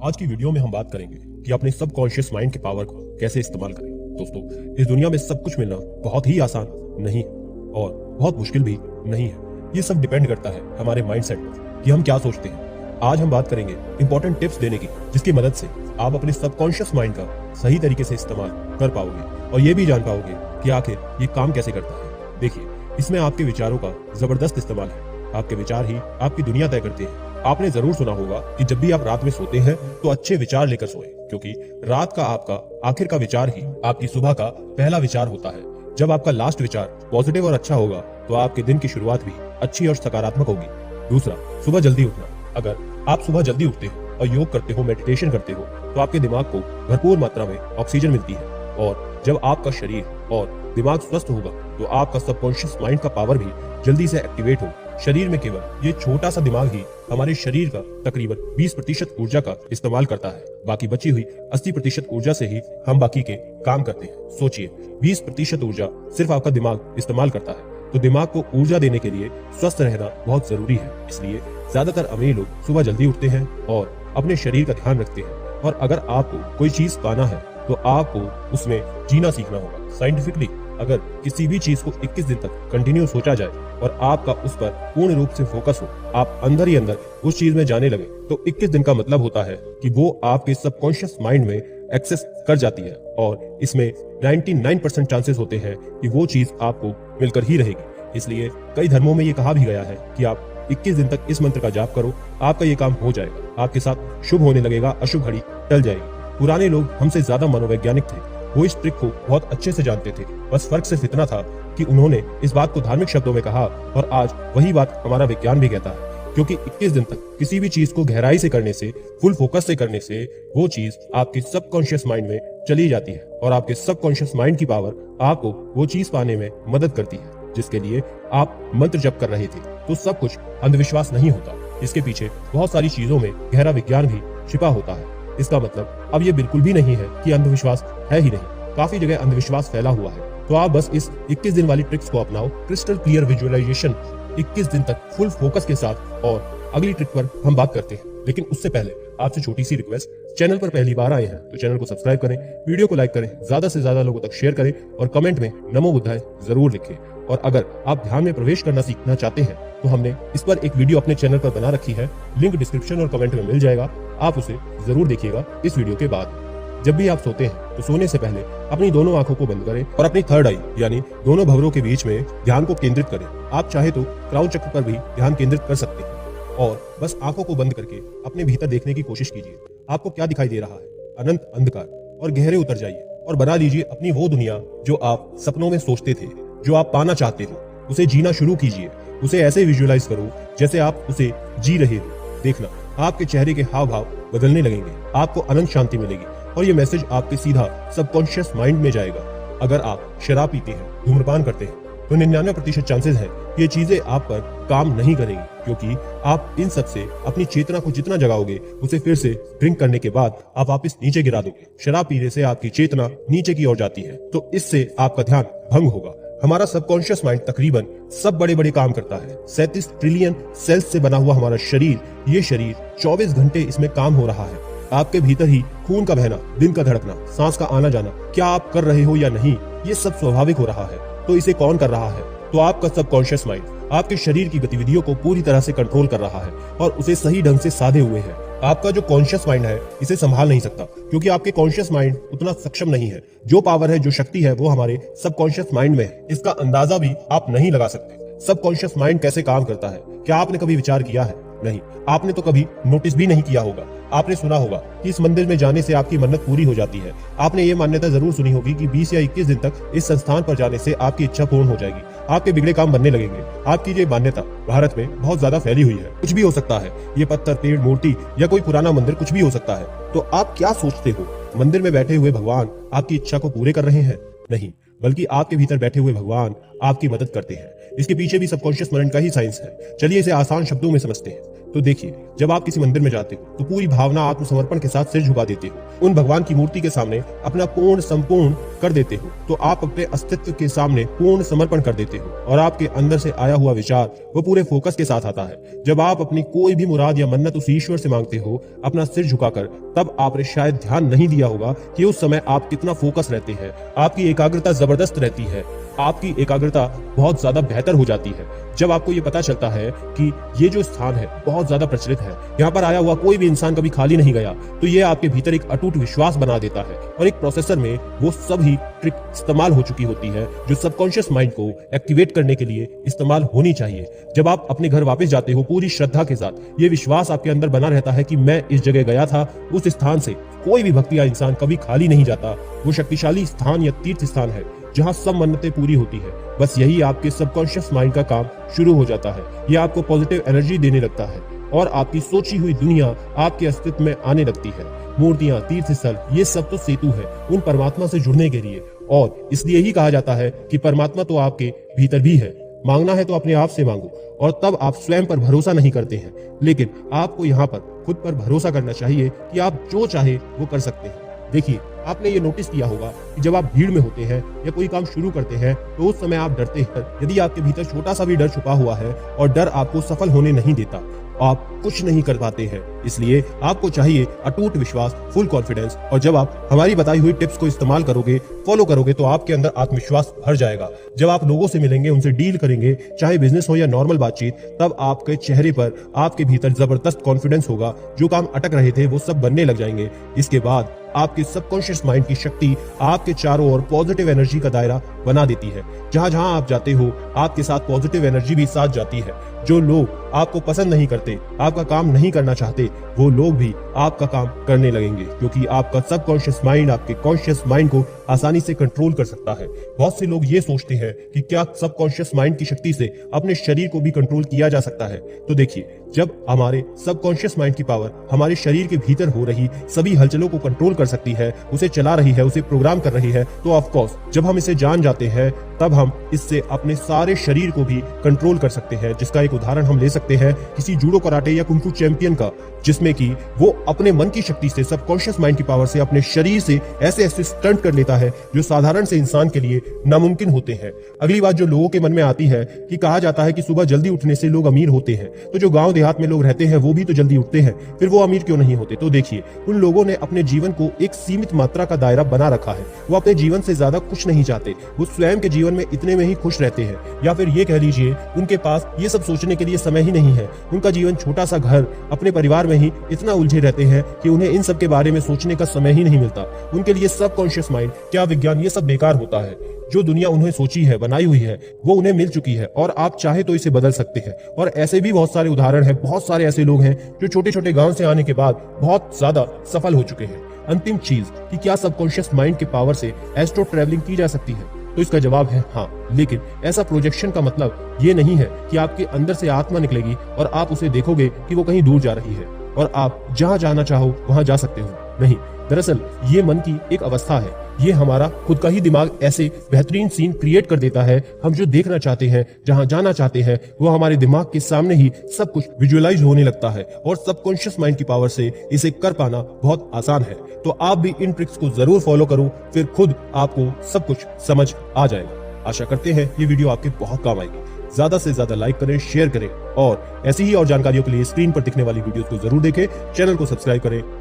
आज की वीडियो में हम बात करेंगे कि अपने सबकॉन्शियस माइंड के पावर को कैसे इस्तेमाल करें। दोस्तों, इस दुनिया में सब कुछ मिलना बहुत ही आसान नहीं है और बहुत मुश्किल भी नहीं है। ये सब डिपेंड करता है हमारे माइंडसेट पर कि हम क्या सोचते हैं। आज हम बात करेंगे इंपॉर्टेंट टिप्स देने की, जिसकी मदद से आप अपने सबकॉन्शियस माइंड का सही तरीके से इस्तेमाल कर पाओगे और ये भी जान पाओगे कि आखिर ये काम कैसे करता है। देखिए, इसमें आपके विचारों का जबरदस्त इस्तेमाल है। आपके विचार ही आपकी दुनिया तय करते हैं। आपने जरूर सुना होगा कि जब भी आप रात में सोते हैं तो अच्छे विचार लेकर सोएं, क्योंकि रात का आपका आखिर का विचार ही आपकी सुबह का पहला विचार होता है। जब आपका लास्ट विचार पॉजिटिव और अच्छा होगा तो आपके दिन की शुरुआत भी अच्छी और सकारात्मक होगी। दूसरा, सुबह जल्दी उठना। अगर आप सुबह जल्दी उठते हो और योग करते हो, मेडिटेशन करते हो, तो आपके दिमाग को भरपूर मात्रा में ऑक्सीजन मिलती है और जब आपका शरीर और दिमाग स्वस्थ होगा तो आपका सबकॉन्शियस माइंड का पावर भी जल्दी से एक्टिवेट हो। शरीर में केवल ये छोटा सा दिमाग ही हमारे शरीर का तकरीबन 20% ऊर्जा का इस्तेमाल करता है। बाकी बची हुई 80% ऊर्जा से ही हम बाकी के काम करते हैं। सोचिए, 20% ऊर्जा सिर्फ आपका दिमाग इस्तेमाल करता है, तो दिमाग को ऊर्जा देने के लिए स्वस्थ रहना बहुत जरूरी है। इसलिए ज्यादातर अमीर लोग सुबह जल्दी उठते हैं और अपने शरीर का ध्यान रखते हैं। और अगर आपको कोई चीज पाना है तो आपको उसमें जीना सीखना होगा। साइंटिफिकली अगर किसी भी चीज को 21 दिन तक कंटिन्यू सोचा जाए और आपका उस पर पूर्ण रूप से फोकस हो, आप अंदर ही अंदर उस चीज में जाने लगे, तो 21 दिन का मतलब होता है कि वो आपके सबकॉन्शियस माइंड में एक्सेस कर जाती है और इसमें 99% चांसेस होते हैं कि वो चीज आपको मिलकर ही रहेगी। इसलिए कई धर्मों में ये कहा भी गया है कि आप 21 दिन तक इस मंत्र का जाप करो, आपका ये काम हो जाएगा, आपके साथ शुभ होने लगेगा, अशुभ घड़ी टल जाएगी। पुराने लोग हमसे ज्यादा मनोवैज्ञानिक थे, वो इस ट्रिक को बहुत अच्छे से जानते थे। बस फर्क सिर्फ इतना था कि उन्होंने इस बात को धार्मिक शब्दों में कहा और आज वही बात हमारा विज्ञान भी कहता है। क्योंकि 21 दिन तक किसी भी चीज को गहराई से करने से, फुल फोकस से करने से, वो चीज आपके सबकॉन्शियस माइंड में चली जाती है और आपके सबकॉन्शियस माइंड की पावर आपको वो चीज पाने में मदद करती है जिसके लिए आप मंत्र जप कर रहे थे। तो सब कुछ अंधविश्वास नहीं होता, इसके पीछे बहुत सारी चीजों में गहरा विज्ञान भी छिपा होता है। इसका मतलब अब ये बिल्कुल भी नहीं है कि अंधविश्वास है ही नहीं। काफी जगह अंधविश्वास फैला हुआ है। तो आप बस इस 21 दिन वाली ट्रिक्स को अपनाओ, क्रिस्टल क्लियर विजुअलाइजेशन 21 दिन तक फुल फोकस के साथ। और अगली ट्रिक पर हम बात करते हैं, लेकिन उससे पहले आपसे छोटी सी रिक्वेस्ट, चैनल पर पहली बार आए हैं तो चैनल को सब्सक्राइब करें, वीडियो को लाइक करें, ज्यादा से ज्यादा लोगों तक शेयर करें और कमेंट में नमो बुद्धाय जरूर लिखें। और अगर आप ध्यान में प्रवेश करना सीखना चाहते हैं तो हमने इस पर एक वीडियो अपने चैनल पर बना रखी है, लिंक डिस्क्रिप्शन और कमेंट में मिल जाएगा, आप उसे जरूर देखिएगा इस वीडियो के बाद। जब भी आप सोते हैं तो सोने से पहले अपनी दोनों आंखों को बंद करें और अपनी थर्ड आई यानी दोनों भंवरों के बीच में ध्यान को केंद्रित करें। आप चाहे तो क्राउन चक्र पर भी ध्यान केंद्रित कर सकते हैं और बस आंखों को बंद करके अपने भीतर देखने की कोशिश कीजिए। आपको क्या दिखाई दे रहा है? अनंत अंधकार। और गहरे उतर जाइए और बना लीजिए अपनी वो दुनिया जो आप सपनों में सोचते थे, जो आप पाना चाहते हो। उसे जीना शुरू कीजिए। उसे ऐसे विजुअलाइज करो जैसे आप उसे जी रहे हो। देखना, आपके चेहरे के हाव भाव बदलने लगेंगे, आपको अनंत शांति मिलेगी और ये मैसेज आपके सीधा सबकॉन्शियस माइंड में जाएगा। अगर आप शराब पीते हैं, धूम्रपान करते हैं, तो 99% चांसेस है ये चीजें आप पर काम नहीं करेंगी, क्योंकि आप इन सब से अपनी चेतना को जितना जगाओगे उसे फिर से ड्रिंक करने के बाद आप वापस नीचे गिरा दोगे। शराब पीने से आपकी चेतना नीचे की ओर जाती है, तो इससे आपका ध्यान भंग होगा। हमारा सबकॉन्शियस माइंड तकरीबन सब बड़े बड़े काम करता है। 37 ट्रिलियन सेल्स से बना हुआ हमारा शरीर, ये शरीर 24 घंटे इसमें काम हो रहा है। आपके भीतर ही खून का बहना, दिल का धड़कना, सांस का आना जाना, क्या आप कर रहे हो या नहीं, ये सब स्वाभाविक हो रहा है। तो इसे कौन कर रहा है? तो आपका सबकॉन्शियस माइंड आपके शरीर की गतिविधियों को पूरी तरह से कंट्रोल कर रहा है और उसे सही ढंग से साधे हुए है। आपका जो कॉन्शियस माइंड है इसे संभाल नहीं सकता, क्योंकि आपके कॉन्शियस माइंड उतना सक्षम नहीं है। जो पावर है, जो शक्ति है, वो हमारे सबकॉन्शियस माइंड में है। इसका अंदाजा भी आप नहीं लगा सकते। सबकॉन्शियस माइंड कैसे काम करता है, क्या आपने कभी विचार किया है? नहीं, आपने तो कभी नोटिस भी नहीं किया होगा। आपने सुना होगा कि इस मंदिर में जाने से आपकी मन्नत पूरी हो जाती है। आपने ये मान्यता जरूर सुनी होगी कि 20 या 21 दिन तक इस संस्थान पर जाने से आपकी इच्छा पूर्ण हो जाएगी, आपके बिगड़े काम बनने लगेंगे। आपकी ये मान्यता भारत में बहुत ज्यादा फैली हुई है। कुछ भी हो सकता है, ये पत्थर, पेड़, मूर्ति या कोई पुराना मंदिर, कुछ भी हो सकता है। तो आप क्या सोचते हो? मंदिर में बैठे हुए भगवान आपकी इच्छा को पूरे कर रहे हैं? नहीं, बल्कि आपके भीतर बैठे हुए भगवान आपकी मदद करते हैं। इसके पीछे भी सबकॉन्शियस माइंड का ही साइंस है। चलिए इसे आसान शब्दों में समझते हैं। तो देखिए, जब आप किसी मंदिर में जाते हो तो पूरी भावना आत्मसमर्पण के साथ सिर झुका देते हो, उन भगवान की मूर्ति के सामने अपना पूर्ण संपूर्ण कर देते हो, तो आप अपने अस्तित्व के सामने पूर्ण समर्पण कर देते हो और आपके अंदर से आया हुआ विचार वो पूरे फोकस के साथ आता है। जब आप अपनी कोई भी मुराद या मन्नत उस ईश्वर से मांगते हो अपना सिर झुकाकर, तब आपने शायद ध्यान नहीं दिया होगा कि उस समय आप कितना फोकस रहते हैं। आपकी एकाग्रता जबरदस्त रहती है, आपकी एकाग्रता बहुत ज्यादा बेहतर हो जाती है जब आपको ये पता चलता है कि ये जो स्थान है बहुत ज्यादा प्रचलित है, यहाँ पर आया हुआ कोई भी इंसान कभी खाली नहीं गया। तो ये आपके भीतर एक अटूट विश्वास बना देता है और एक प्रोसेसर में वो सभी ट्रिक इस्तेमाल हो चुकी होती है जो सबकॉन्शियस माइंड को एक्टिवेट करने के लिए इस्तेमाल होनी चाहिए। जब आप अपने घर वापस जाते हो पूरी श्रद्धा के साथ, ये विश्वास आपके अंदर बना रहता है कि मैं इस जगह गया था, उस स्थान से कोई भी भक्ति या इंसान कभी खाली नहीं जाता। वो शक्तिशाली स्थान या तीर्थ स्थान है जहाँ सब मन्नतें पूरी होती है। बस यही आपके सबकॉन्शियस माइंड का काम शुरू हो जाता है। ये आपको पॉजिटिव एनर्जी देने लगता है और आपकी सोची हुई दुनिया आपके अस्तित्व में आने लगती है। मूर्तियां, तीर्थ स्थल, ये सब तो सेतु है उन परमात्मा से जुड़ने के लिए, और इसलिए ही कहा जाता है कि परमात्मा तो आपके भीतर भी है। मांगना है तो अपने आप से मांगो, और तब आप स्वयं पर भरोसा नहीं करते हैं, लेकिन आपको यहाँ पर खुद पर भरोसा करना चाहिए कि आप जो चाहे वो कर सकते हैं। देखिए, आपने ये नोटिस किया होगा कि जब आप भीड़ में होते हैं या कोई काम शुरू करते हैं तो उस समय आप डरते हैं। यदि आपके भीतर छोटा सा भी डर छुपा हुआ है और डर आपको सफल होने नहीं देता, आप कुछ नहीं कर पाते हैं। इसलिए आपको चाहिए अटूट विश्वास, फुल कॉन्फिडेंस, और जब आप हमारी बताई हुई टिप्स को इस्तेमाल करोगे, फॉलो करोगे, तो आपके अंदर आत्मविश्वास भर जाएगा। जब आप लोगों से मिलेंगे, उनसे डील करेंगे, चाहे बिजनेस हो या नॉर्मल बातचीत, तब आपके चेहरे पर, आपके भीतर जबरदस्त कॉन्फिडेंस होगा। जो काम अटक रहे थे वो सब बनने लग जाएंगे। इसके बाद आपके सबकॉन्शियस माइंड की शक्ति आपके चारों ओर पॉजिटिव एनर्जी का दायरा बना देती है। जहां जहां आप जाते हो, आपके साथ पॉजिटिव एनर्जी भी साथ जाती है। जो लोग आपको पसंद नहीं करते, आपका काम नहीं करना चाहते, वो लोग भी आपका काम करने लगेंगे, क्योंकि आपका सबकॉन्शियस माइंड आपके कॉन्शियस माइंड को आसानी से कंट्रोल कर सकता है। बहुत से लोग ये सोचते हैं कि क्या सबकॉन्शियस माइंड की शक्ति से अपने शरीर को भी कंट्रोल किया जा सकता है। तो देखिए, जब हमारे सबकॉन्शियस माइंड की पावर हमारे शरीर के भीतर हो रही सभी हलचलों को कंट्रोल कर सकती है, उसे चला रही है, उसे प्रोग्राम कर रही है, तो ऑफ कोर्स जब हम इसे जान जाते हैं, तब हम इससे अपने सारे शरीर को भी कंट्रोल कर सकते हैं। जिसका एक उदाहरण हम ले सकते हैं किसी जूडो, कराटे या कुंफू चैंपियन का, जिसमें कि वो अपने मन की शक्ति से, सबकॉन्शियस माइंड की पावर से अपने शरीर से ऐसे ऐसे स्टंट कर लेता है जो साधारण से इंसान के लिए नामुमकिन होते हैं। अगली बात जो लोगों के मन में आती है कि कहा जाता है कि सुबह जल्दी उठने से लोग अमीर होते हैं, तो जो गांव देहात में लोग रहते हैं वो भी तो जल्दी उठते हैं, फिर वो अमीर क्यों नहीं होते? तो देखिए, उन लोगों ने अपने जीवन को एक सीमित मात्रा का दायरा बना रखा है। वो अपने जीवन से ज्यादा कुछ नहीं चाहते, वो स्वयं के जीवन में इतने में ही खुश रहते हैं, या फिर ये कह लीजिए उनके पास ये सब सोचने के लिए समय ही नहीं है। उनका जीवन छोटा सा घर, अपने परिवार में ही इतना उलझे रहते हैं कि उन्हें इन सब के बारे में सोचने का समय ही नहीं मिलता। उनके लिए सबकॉन्शियस माइंड, क्या विज्ञान, ये सब बेकार होता है। जो दुनिया उन्हें सोची है, बनाई हुई है, वो उन्हें मिल चुकी है, और आप चाहे तो इसे बदल सकते हैं। और ऐसे भी बहुत सारे उदाहरण हैं, बहुत सारे ऐसे लोग हैं जो छोटे छोटे गांव से आने के बाद बहुत ज्यादा सफल हो चुके हैं। अंतिम चीज कि क्या सबकॉन्शियस माइंड के पावर से एस्ट्रो ट्रैवलिंग की जा सकती है? तो इसका जवाब है हाँ, लेकिन ऐसा प्रोजेक्शन का मतलब ये नहीं है कि आपके अंदर से आत्मा निकलेगी और आप उसे देखोगे कि वो कहीं दूर जा रही है और आप जहां जाना चाहो वहां जा सकते हो। नहीं, दरअसल ये मन की एक अवस्था है। ये हमारा खुद का ही दिमाग ऐसे बेहतरीन सीन क्रिएट कर देता है। हम जो देखना चाहते हैं, जहां जाना चाहते हैं, वो हमारे दिमाग के सामने ही सब कुछ विजुअलाइज होने लगता है, और सबकॉन्शियस माइंड की पावर से इसे कर पाना बहुत आसान है। तो आप भी इन ट्रिक्स को जरूर फॉलो करो, फिर खुद आपको सब कुछ समझ आ जाएगा। आशा करते हैं ये वीडियो आपके बहुत काम आएगी। ज्यादा से ज्यादा लाइक करें, शेयर करें, और ऐसी ही और जानकारियों के लिए स्क्रीन पर दिखने वाली वीडियोस को जरूर देखें। चैनल को सब्सक्राइब करें।